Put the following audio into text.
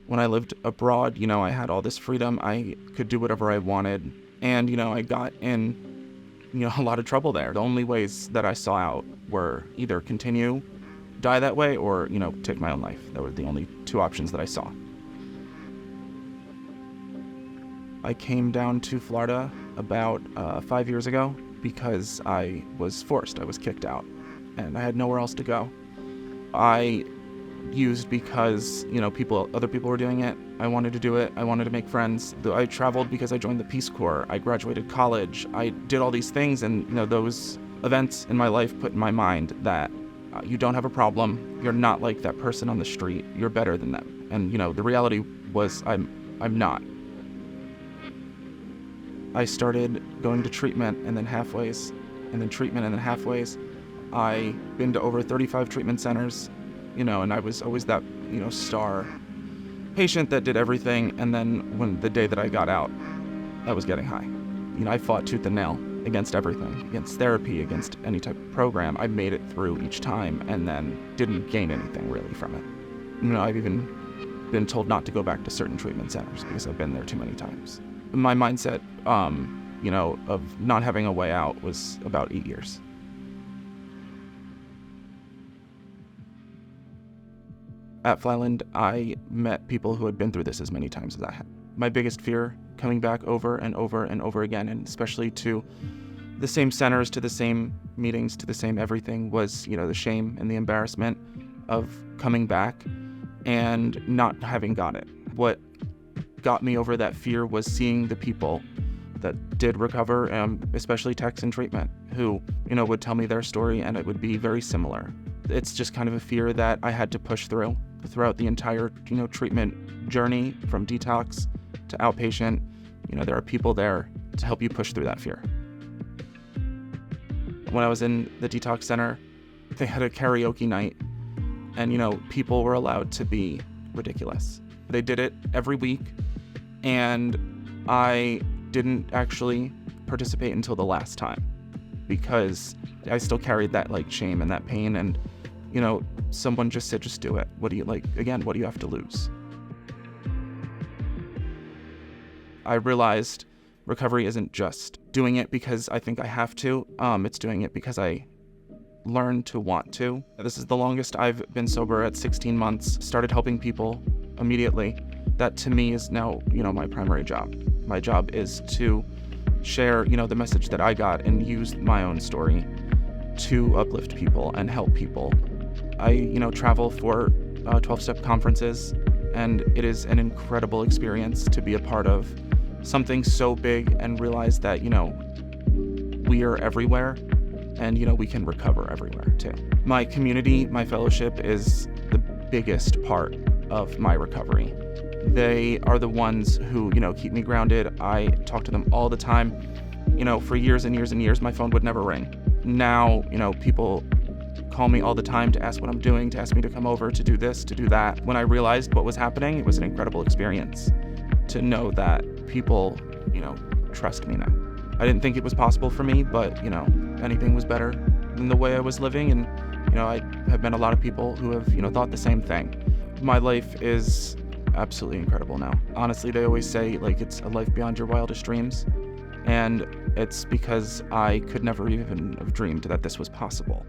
When I lived abroad, I had all this freedom. I could do whatever I wanted. And, I got in, a lot of trouble there. The only ways that I saw out were either continue, die that way, or, take my own life. That were the only two options that I saw. I came down to Florida about 5 years ago because I was forced. I was kicked out, and I had nowhere else to go. I used because, other people were doing it. I wanted to do it. I wanted to make friends. I traveled because I joined the Peace Corps. I graduated college. I did all these things, and, those events in my life put in my mind that you don't have a problem. You're not like that person on the street. You're better than them. And, the reality was I'm not. I started going to treatment and then halfways, and then treatment and then halfways. I've been to over 35 treatment centers, and I was always that, star patient that did everything. And then when the day that I got out, I was getting high. I fought tooth and nail against everything, against therapy, against any type of program. I made it through each time and then didn't gain anything really from it. I've even been told not to go back to certain treatment centers because I've been there too many times. My mindset, of not having a way out was about 8 years. At Flyland, I met people who had been through this as many times as I had. My biggest fear coming back over and over and over again, and especially to the same centers, to the same meetings, to the same everything, was, the shame and the embarrassment of coming back and not having got it. What got me over that fear was seeing the people that did recover, especially techs in treatment, who, would tell me their story, and it would be very similar. It's just kind of a fear that I had to push throughout the entire, treatment journey, from detox to outpatient. There are people there to help you push through that fear. When I was in the detox center, they had a karaoke night, and, people were allowed to be ridiculous. They did it every week, and I didn't actually participate until the last time because I still carried that shame and that pain, and someone just said, just do it. What do you have to lose? I realized recovery isn't just doing it because I think I have to. It's doing it because I learned to want to. This is the longest I've been sober, at 16 months. Started helping people immediately. That to me is now, my primary job. My job is to share, the message that I got and use my own story to uplift people and help people. I, travel for 12-step conferences, and it is an incredible experience to be a part of something so big and realize that, we are everywhere, and, we can recover everywhere too. My community, my fellowship is the biggest part of my recovery. They are the ones who, keep me grounded. I talk to them all the time. For years and years and years, my phone would never ring. Now, people call me all the time to ask what I'm doing, to ask me to come over, to do this, to do that. When I realized what was happening, it was an incredible experience to know that people, trust me now. I didn't think it was possible for me, but, anything was better than the way I was living. And, I have met a lot of people who have, thought the same thing. My life is absolutely incredible now. Honestly, they always say, it's a life beyond your wildest dreams. And it's because I could never even have dreamed that this was possible.